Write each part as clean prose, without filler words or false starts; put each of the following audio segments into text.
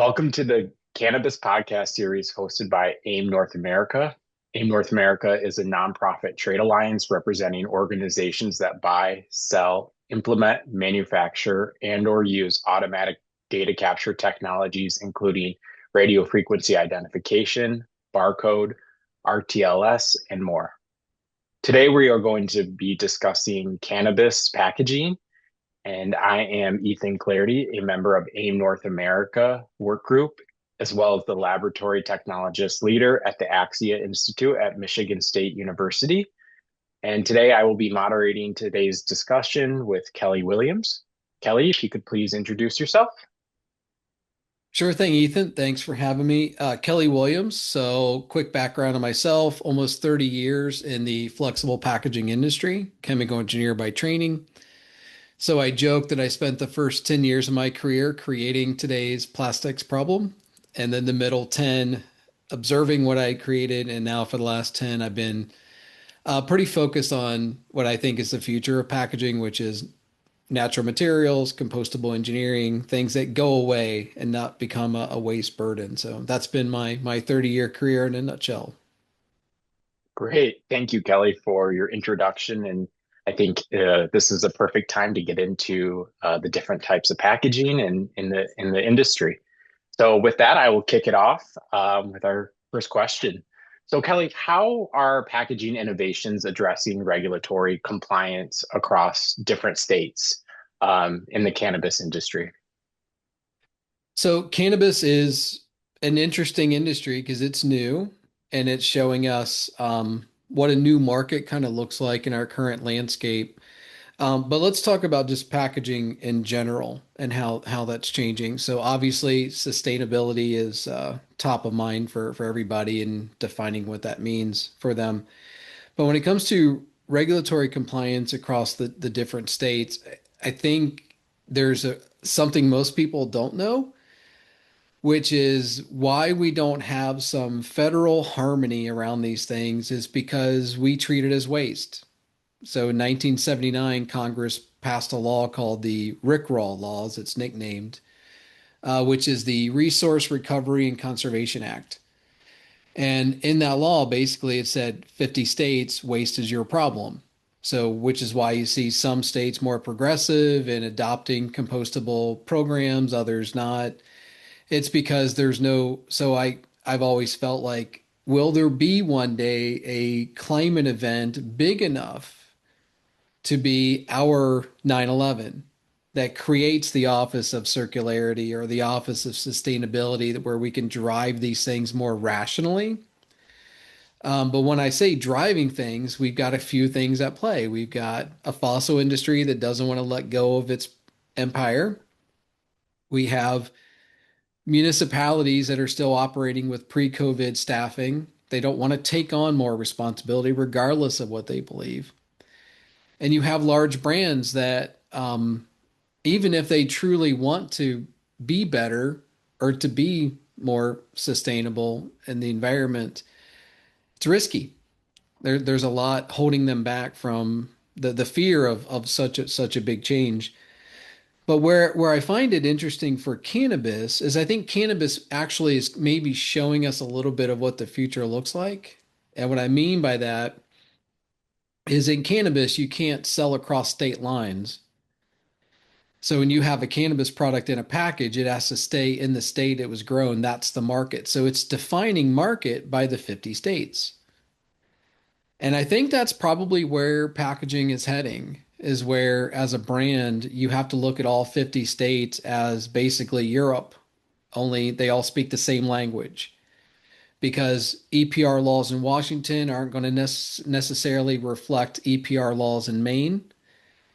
Welcome to the Cannabis Podcast Series hosted by AIM North America. AIM North America is a nonprofit trade alliance representing organizations that buy, sell, implement, manufacture, and/or use automatic data capture technologies, including radio frequency identification, barcode, RTLS, and more. Today, we are going to be discussing cannabis packaging, and I am Ethan Claucherty, a member of AIM North America work group, as well as the laboratory technologist leader at the Axia Institute at Michigan State University. And today I will be moderating today's discussion with Kelly Williams. Kelly, if you could please introduce yourself. Sure thing, Ethan. Thanks for having me. Kelly Williams. So, quick background on myself, almost 30 years in the flexible packaging industry, chemical engineer by training. So, I joke that I spent the first 10 years of my career creating today's plastics problem, and then the middle 10 observing what I created. And now, for the last 10, I've been pretty focused on what I think is the future of packaging, which is natural materials, compostable engineering, things that go away and not become a waste burden. So that's been my 30-year career in a nutshell. Great. Thank you, Kelly, for your introduction. And I think this is a perfect time to get into the different types of packaging and in the industry. So with that, I will kick it off with our first question. So Kelly, how are packaging innovations addressing regulatory compliance across different states in the cannabis industry? So cannabis is an interesting industry because it's new and it's showing us what a new market kind of looks like in our current landscape. But let's talk about just packaging in general and how that's changing. So obviously, sustainability is top of mind for everybody and defining what that means for them. But when it comes to regulatory compliance across the different states, I think there's something most people don't know, which is why we don't have some federal harmony around these things is because we treat it as waste. So in 1979, Congress passed a law called the RCRA laws, it's nicknamed, which is the Resource Recovery and Conservation Act. And in that law, basically, it said 50 states, waste is your problem. So, which is why you see some states more progressive in adopting compostable programs, others not. It's because there's no, so I've always felt like, will there be one day a climate event big enough to be our 9/11 that creates the office of circularity or the office of sustainability where we can drive these things more rationally. But when I say driving things, we've got a few things at play. We've got a fossil industry that doesn't want to let go of its empire. We have municipalities that are still operating with pre-COVID staffing. They don't want to take on more responsibility regardless of what they believe. And you have large brands that, even if they truly want to be better or to be more sustainable in the environment, it's risky. There's a lot holding them back from the fear of such a big change. But where I find it interesting for cannabis is I think cannabis actually is maybe showing us a little bit of what the future looks like. And what I mean by that is in cannabis, you can't sell across state lines. So when you have a cannabis product in a package, it has to stay in the state it was grown. That's the market. So it's defining market by the 50 states. And I think that's probably where packaging is heading, is where as a brand, you have to look at all 50 states as basically Europe, only they all speak the same language. Because EPR laws in Washington aren't going to necessarily reflect EPR laws in Maine,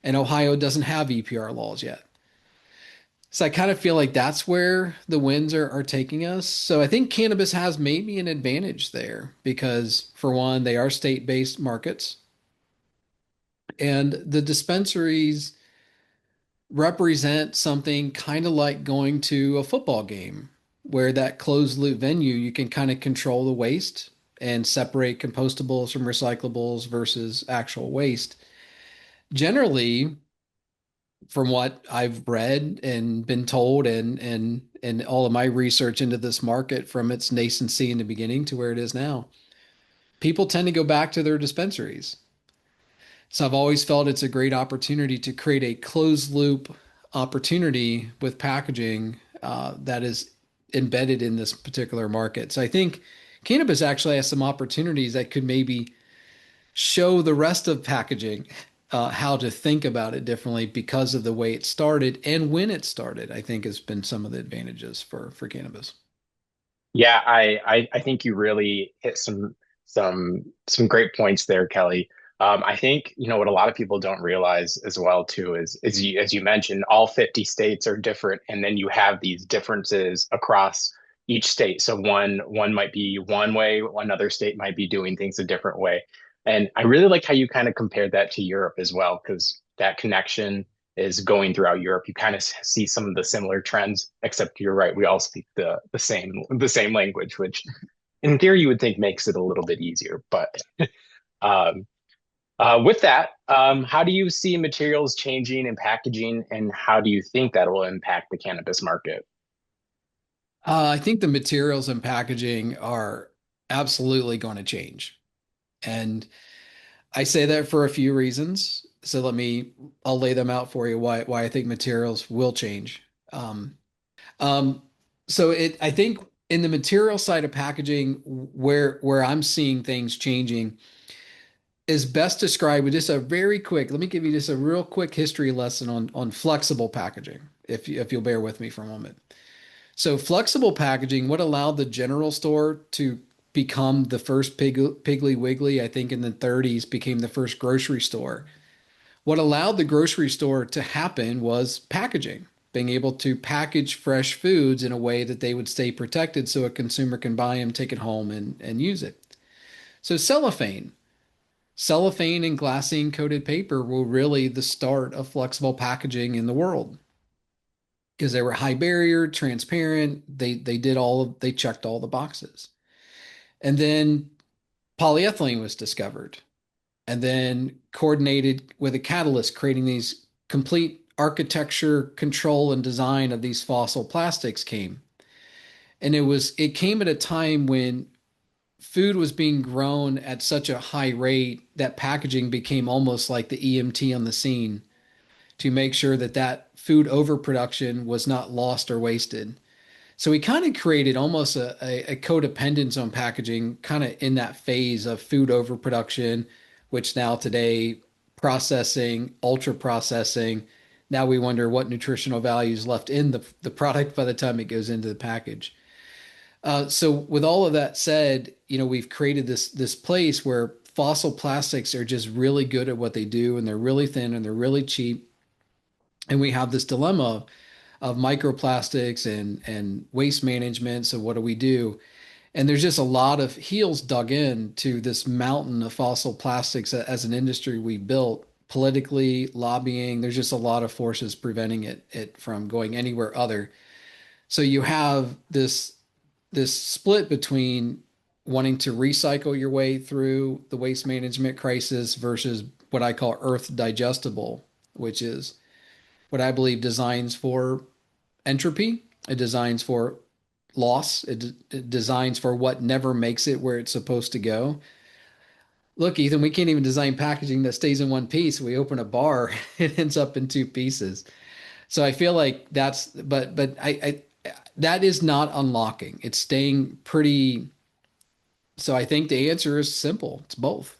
and Ohio doesn't have EPR laws yet. So I kind of feel like that's where the winds are taking us. So I think cannabis has maybe an advantage there because, for one, they are state-based markets, and the dispensaries represent something kind of like going to a football game, where that closed loop venue, you can kind of control the waste and separate compostables from recyclables versus actual waste. Generally, from what I've read and been told and all of my research into this market from its nascency in the beginning to where it is now, people tend to go back to their dispensaries. So I've always felt it's a great opportunity to create a closed loop opportunity with packaging that is embedded in this particular market. So I think cannabis actually has some opportunities that could maybe show the rest of packaging how to think about it differently because of the way it started and when it started. I think has been some of the advantages for cannabis. Yeah, I think you really hit some great points there, Kelly. I think what a lot of people don't realize as well too is as you mentioned, all 50 states are different, and then you have these differences across each state. So one might be one way, another state might be doing things a different way. And I really like how you kind of compared that to Europe as well, because that connection is going throughout Europe. You kind of see some of the similar trends, except you're right, we all speak the same language, which in theory you would think makes it a little bit easier. But um, with that, how do you see materials changing in packaging, and how do you think that will impact the cannabis market? I think the materials and packaging are absolutely going to change. And I say that for a few reasons. So I'll lay them out for you why I think materials will change. Um, um, I think in the material side of packaging, where I'm seeing things changing is best described with just a very quick. Let me give you just a real quick history lesson on flexible packaging, if you'll bear with me for a moment. So flexible packaging, what allowed the general store to become the first Piggly Wiggly, I think in the 30s, became the first grocery store. What allowed the grocery store to happen was packaging, being able to package fresh foods in a way that they would stay protected so a consumer can buy them, take it home, and use it. So cellophane and glassine coated paper were really the start of flexible packaging in the world because they were high barrier, transparent. They checked all the boxes. And then polyethylene was discovered and then coordinated with a catalyst, creating these complete architecture, control, and design of these fossil plastics came. And it came at a time when food was being grown at such a high rate that packaging became almost like the EMT on the scene to make sure that food overproduction was not lost or wasted. So we kind of created almost a codependence on packaging, kind of in that phase of food overproduction, which now today processing, ultra processing. Now we wonder what nutritional value is left in the product by the time it goes into the package. So with all of that said, we've created this place where fossil plastics are just really good at what they do, and they're really thin and they're really cheap. And we have this dilemma of microplastics and waste management. So what do we do? And there's just a lot of heels dug in to this mountain of fossil plastics as an industry we built politically, lobbying. There's just a lot of forces preventing it from going anywhere other. So you have this split between wanting to recycle your way through the waste management crisis versus what I call earth digestible, which is what I believe designs for entropy. It designs for loss. It designs for what never makes it where it's supposed to go. Look, Ethan, we can't even design packaging that stays in one piece. We open a bar, it ends up in two pieces. So I feel like but that is not unlocking. It's staying pretty. So I think the answer is simple. It's both.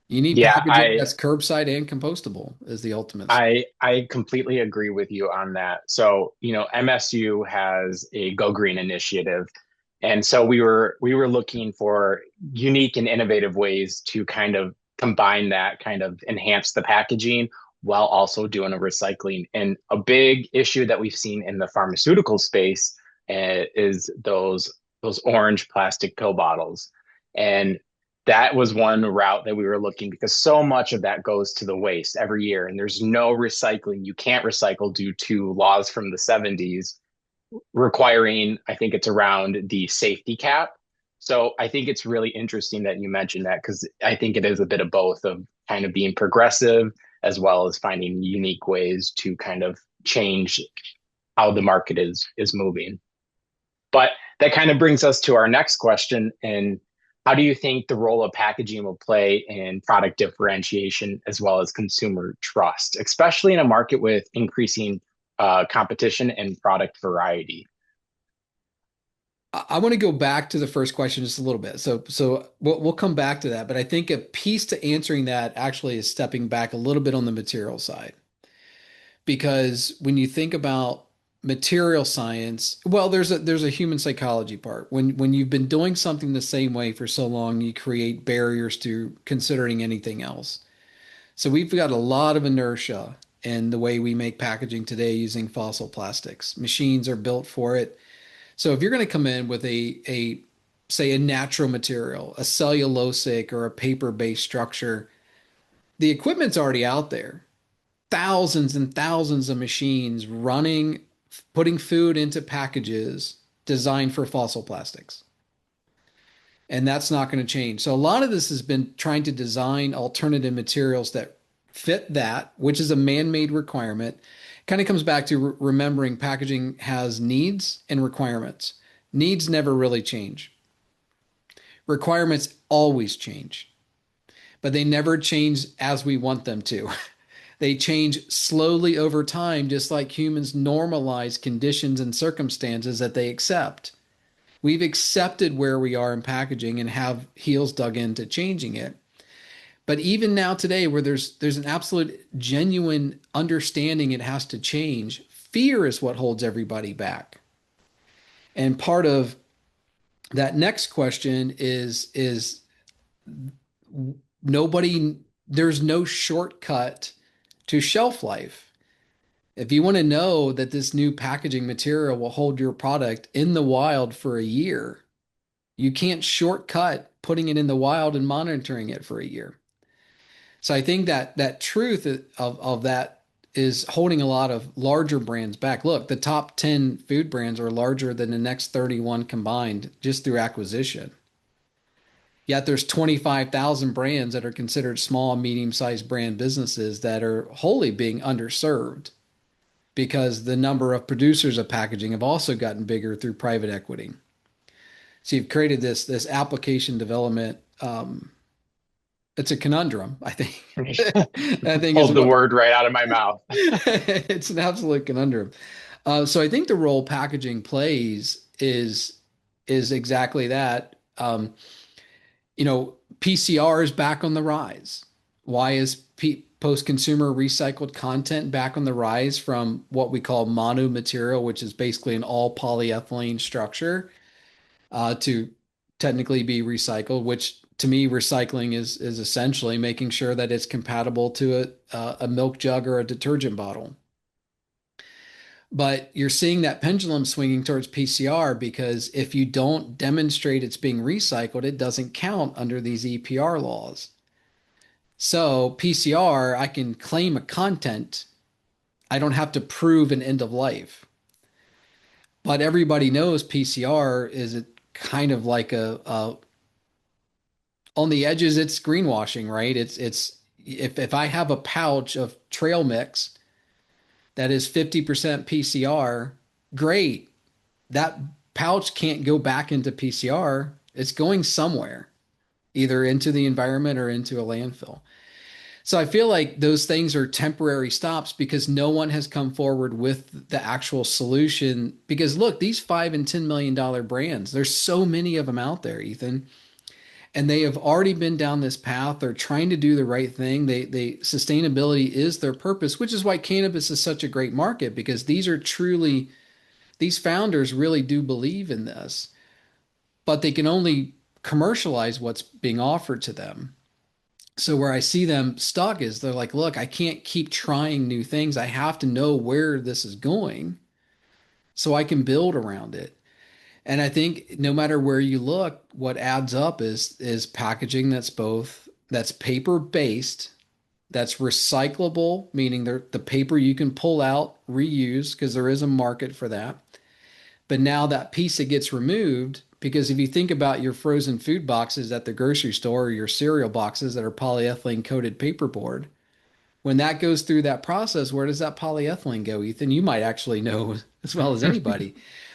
You need Yeah, packaging that's curbside and compostable is the ultimate. I completely agree with you on that. So, MSU has a Go Green initiative. And so we were looking for unique and innovative ways to kind of combine that, kind of enhance the packaging while also doing a recycling. And a big issue that we've seen in the pharmaceutical space is those orange plastic pill bottles. And that was one route that we were looking, because so much of that goes to the waste every year, and there's no recycling. You can't recycle due to laws from the 70s requiring, I think it's around the safety cap. So I think it's really interesting that you mentioned that, because I think it is a bit of both, of kind of being progressive as well as finding unique ways to kind of change how the market is moving. But that kind of brings us to our next question. And how do you think the role of packaging will play in product differentiation as well as consumer trust, especially in a market with increasing competition and product variety? I want to go back to the first question just a little bit. So we'll come back to that, but I think a piece to answering that actually is stepping back a little bit on the material side. Because when you think about material science, well, there's a human psychology part. When you've been doing something the same way for so long, you create barriers to considering anything else. So we've got a lot of inertia in the way we make packaging today using fossil plastics. Machines are built for it. So if you're going to come in with a say a natural material, a cellulosic or a paper-based structure, the equipment's already out there. Thousands and thousands of machines running, putting food into packages designed for fossil plastics. And that's not going to change. So a lot of this has been trying to design alternative materials that fit that, which is a man-made requirement. Kind of comes back to remembering packaging has needs and requirements. Needs never really change. Requirements always change, but they never change as we want them to. They change slowly over time, just like humans normalize conditions and circumstances that they accept. We've accepted where we are in packaging and have heels dug into changing it. But even now today, where there's an absolute genuine understanding it has to change, fear is what holds everybody back. And part of that next question is nobody, there's no shortcut to shelf life. If you want to know that this new packaging material will hold your product in the wild for a year, you can't shortcut putting it in the wild and monitoring it for a year. So I think that truth of that is holding a lot of larger brands back. Look, the top 10 food brands are larger than the next 31 combined just through acquisition. Yet there's 25,000 brands that are considered small, medium-sized brand businesses that are wholly being underserved because the number of producers of packaging have also gotten bigger through private equity. So you've created this application development. It's a conundrum, I think. I think is Pulled the what word right out of my mouth. it's an absolute conundrum. So I think the role packaging plays is exactly that. PCR is back on the rise. Why is post-consumer recycled content back on the rise from what we call mono material, which is basically an all polyethylene structure, to technically be recycled, which to me, recycling is essentially making sure that it's compatible to a milk jug or a detergent bottle. But you're seeing that pendulum swinging towards PCR because if you don't demonstrate it's being recycled, it doesn't count under these EPR laws. So PCR, I can claim a content. I don't have to prove an end of life. But everybody knows PCR is kind of like a on the edges, it's greenwashing, right? It's if I have a pouch of trail mix that is 50% PCR, great. That pouch can't go back into PCR. It's going somewhere, either into the environment or into a landfill. So I feel like those things are temporary stops because no one has come forward with the actual solution. Because look, these $5 and $10 million brands, there's so many of them out there, Ethan, and they have already been down this path. They're trying to do the right thing. They sustainability is their purpose, which is why cannabis is such a great market, because these founders really do believe in this, but they can only commercialize what's being offered to them. So where I see them stuck is they're like, look, I can't keep trying new things. I have to know where this is going so I can build around it. And I think no matter where you look, what adds up is packaging that's paper based, that's recyclable, meaning the paper you can pull out, reuse, because there is a market for that. But now that piece that gets removed, because if you think about your frozen food boxes at the grocery store or your cereal boxes that are polyethylene coated paperboard, when that goes through that process, where does that polyethylene go, Ethan? You might actually know as well as anybody.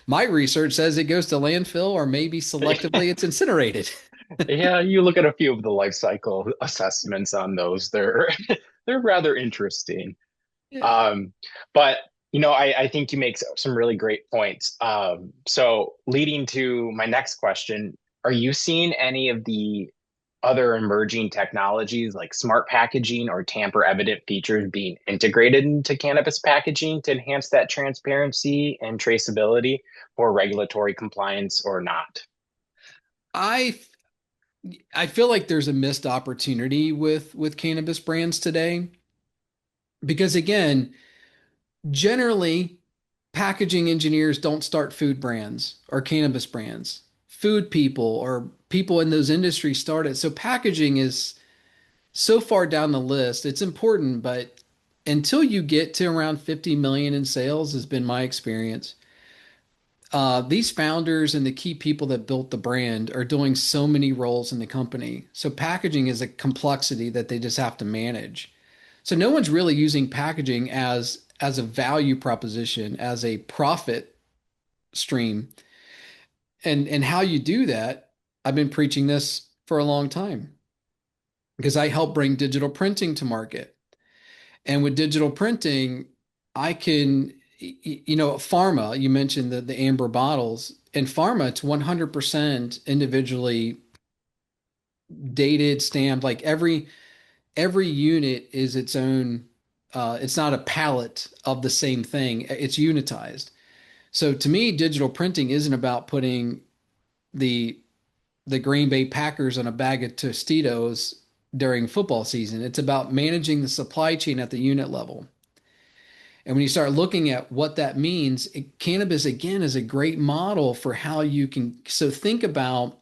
My research says it goes to landfill or maybe selectively it's incinerated. Yeah, you look at a few of the life cycle assessments on those. They're they're rather interesting. Yeah. Um, but I think you make some really great points. So leading to my next question, are you seeing any of the other emerging technologies like smart packaging or tamper-evident features being integrated into cannabis packaging to enhance that transparency and traceability for regulatory compliance or not? I I feel like there's a missed opportunity with cannabis brands today because again, generally packaging engineers don't start food brands or cannabis brands. Food people or people in those industries start it. So packaging is so far down the list. It's important, but until you get to around 50 million in sales has been my experience. These founders and the key people that built the brand are doing so many roles in the company. So packaging is a complexity that they just have to manage. So no one's really using packaging as a value proposition, as a profit stream. And how you do that, I've been preaching this for a long time because I help bring digital printing to market. And with digital printing, I can, pharma, you mentioned the amber bottles. In pharma, it's 100% individually dated, stamped. Like every unit is its own. It's not a pallet of the same thing. It's unitized. So to me, digital printing isn't about putting the the Green Bay Packers on a bag of Tostitos during football season. It's about managing the supply chain at the unit level. And when you start looking at what that means, cannabis again is a great model for how you can. So think about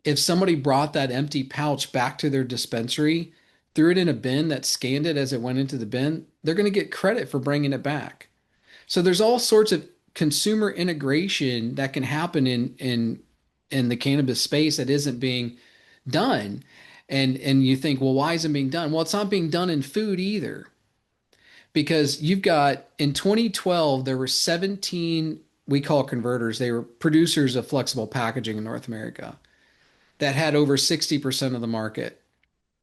if somebody brought that empty pouch back to their dispensary, threw it in a bin that scanned it as it went into the bin, they're going to get credit for bringing it back. So there's all sorts of consumer integration that can happen in the cannabis space that isn't being done. And you think, well, why isn't it being done? Well, it's not being done in food either because you've got in 2012 there were 17 we call converters. They were producers of flexible packaging in North America that had over 60% of the market.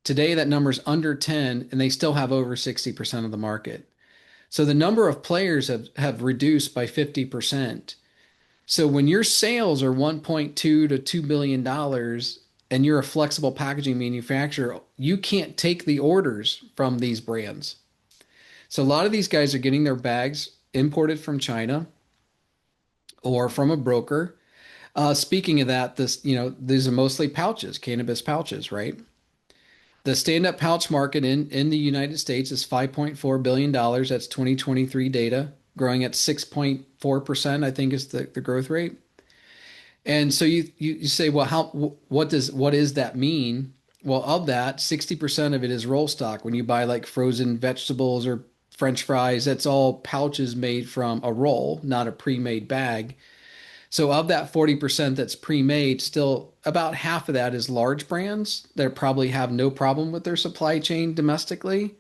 Today that number is under 10 and they still have over 60% of the market. So the number of players have reduced by 50%. So when your sales are 1.2 to $2 billion and you're a flexible packaging manufacturer, you can't take the orders from these brands. So a lot of these guys are getting their bags imported from China or from a broker. Speaking of that, these are mostly pouches, cannabis pouches, right? The stand-up pouch market in the United States is $5.4 billion. That's 2023 data, growing at 6.4%, I think is the growth rate. And so you say, well, what is that mean? Well, of that, 60% of it is roll stock. When you buy like frozen vegetables or French fries, that's all pouches made from a roll, not a pre-made bag. So of that 40% that's pre-made, still about half of that is large brands that probably have no problem with their supply chain domestically.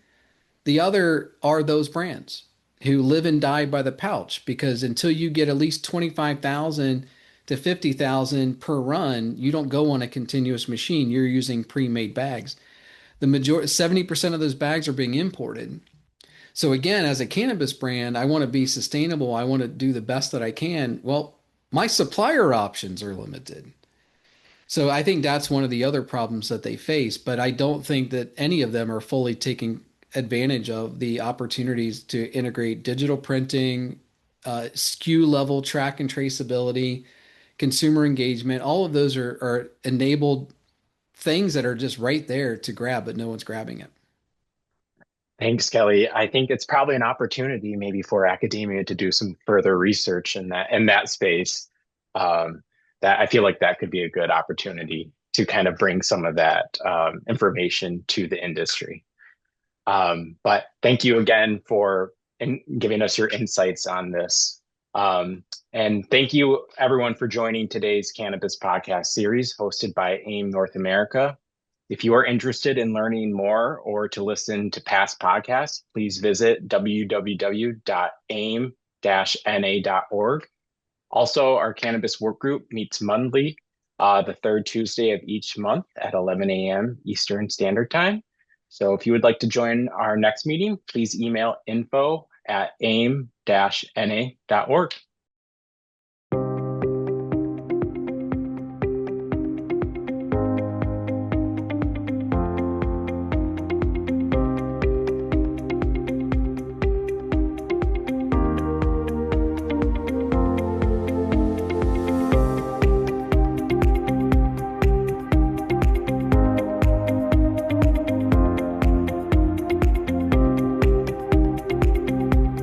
The other are those brands who live and die by the pouch because until you get at least 25,000 to 50,000 per run, you don't go on a continuous machine. You're using pre-made bags. The majority 70% of those bags are being imported. So again, as a cannabis brand, I want to be sustainable. I want to do the best that I can. Well, my supplier options are limited. So I think that's one of the other problems that they face, but I don't think that any of them are fully taking advantage of the opportunities to integrate digital printing, SKU level track and traceability, consumer engagement. All of those are enabled things that are just right there to grab, but no one's grabbing it. Thanks, Kelly. I think it's probably an opportunity maybe for academia to do some further research in that space. Um, that I feel like that could be a good opportunity to kind of bring some of that information to the industry. But thank you again for giving us your insights on this. And thank you everyone for joining today's Cannabis Podcast Series hosted by AIM North America. If you are interested in learning more or to listen to past podcasts, please visit www.aim-na.org. Also, our cannabis work group meets monthly, the third Tuesday of each month at 11 a.m. Eastern Standard Time. So if you would like to join our next meeting, please email info@aim-na.org.